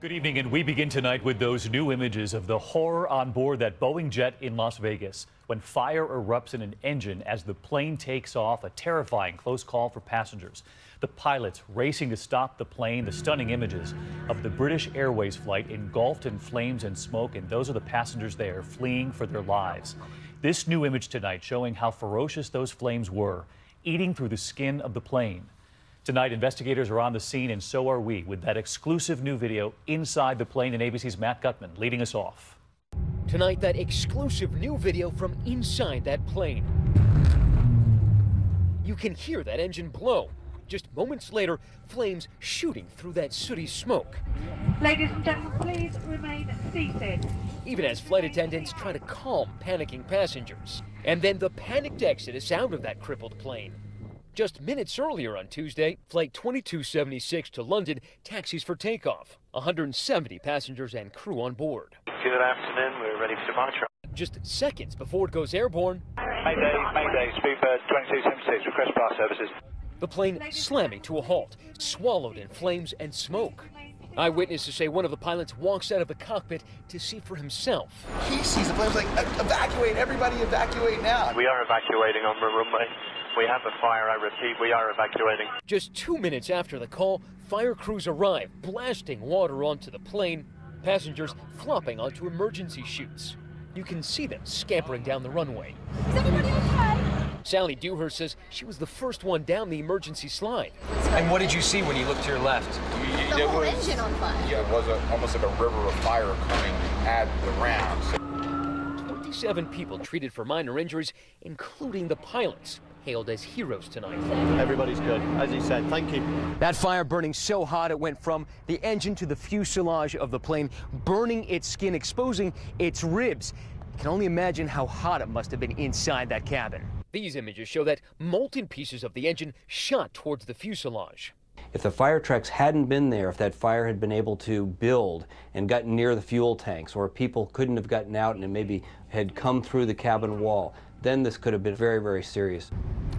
Good evening, and we begin tonight with those new images of the horror on board that Boeing jet in Las Vegas when fire erupts in an engine as the plane takes off. A terrifying close call for passengers. The pilots racing to stop the plane. The stunning images of the British Airways flight engulfed in flames and smoke, and those are the passengers there fleeing for their lives. This new image tonight showing how ferocious those flames were, eating through the skin of the plane. Tonight, investigators are on the scene, and so are we, with that exclusive new video inside the plane, and ABC's Matt Gutman leading us off. Tonight, that exclusive new video from inside that plane. You can hear that engine blow. Just moments later, flames shooting through that sooty smoke. Ladies and gentlemen, please remain seated. Even as flight attendants try to calm panicking passengers. And then the panicked exodus out of that crippled plane. Just minutes earlier on Tuesday, Flight 2276 to London taxis for takeoff. 170 passengers and crew on board. Good afternoon, we're ready for departure. Just seconds before it goes airborne, Mayday, Speedbird 2276, request bar services. the plane slamming to a halt, swallowed in flames and smoke. Eyewitnesses say one of the pilots walks out of the cockpit to see for himself. He sees the flames like, evacuate, everybody evacuate now. We are evacuating on the runway. We have a fire, I repeat, we are evacuating. Just 2 minutes after the call, fire crews arrive, blasting water onto the plane, passengers flopping onto emergency chutes. You can see them scampering down the runway. Is everybody okay? Sally Dewhurst says she was the first one down the emergency slide. And what did you see when you looked to your left? The whole engine on fire. Yeah, it was almost like a river of fire coming at the ramp. 27 people treated for minor injuries, including the pilots, hailed as heroes tonight. Everybody's good, as he said. Thank you. That fire burning so hot it went from the engine to the fuselage of the plane, burning its skin, exposing its ribs. You can only imagine how hot it must have been inside that cabin. These images show that molten pieces of the engine shot towards the fuselage. If the fire trucks hadn't been there, if that fire had been able to build and gotten near the fuel tanks, or people couldn't have gotten out and maybe had come through the cabin wall, then this could have been very, very serious.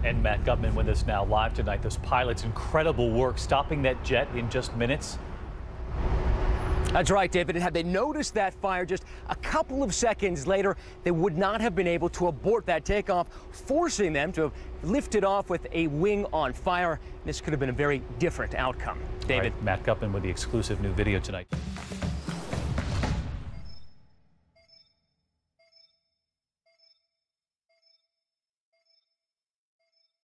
And Matt Gutman with us now live tonight. Those pilots, incredible work stopping that jet in just minutes. That's right, David. And had they noticed that fire just a couple of seconds later, they would not have been able to abort that takeoff, forcing them to have lifted off with a wing on fire. This could have been a very different outcome. David. All right, Matt Gutman with the exclusive new video tonight.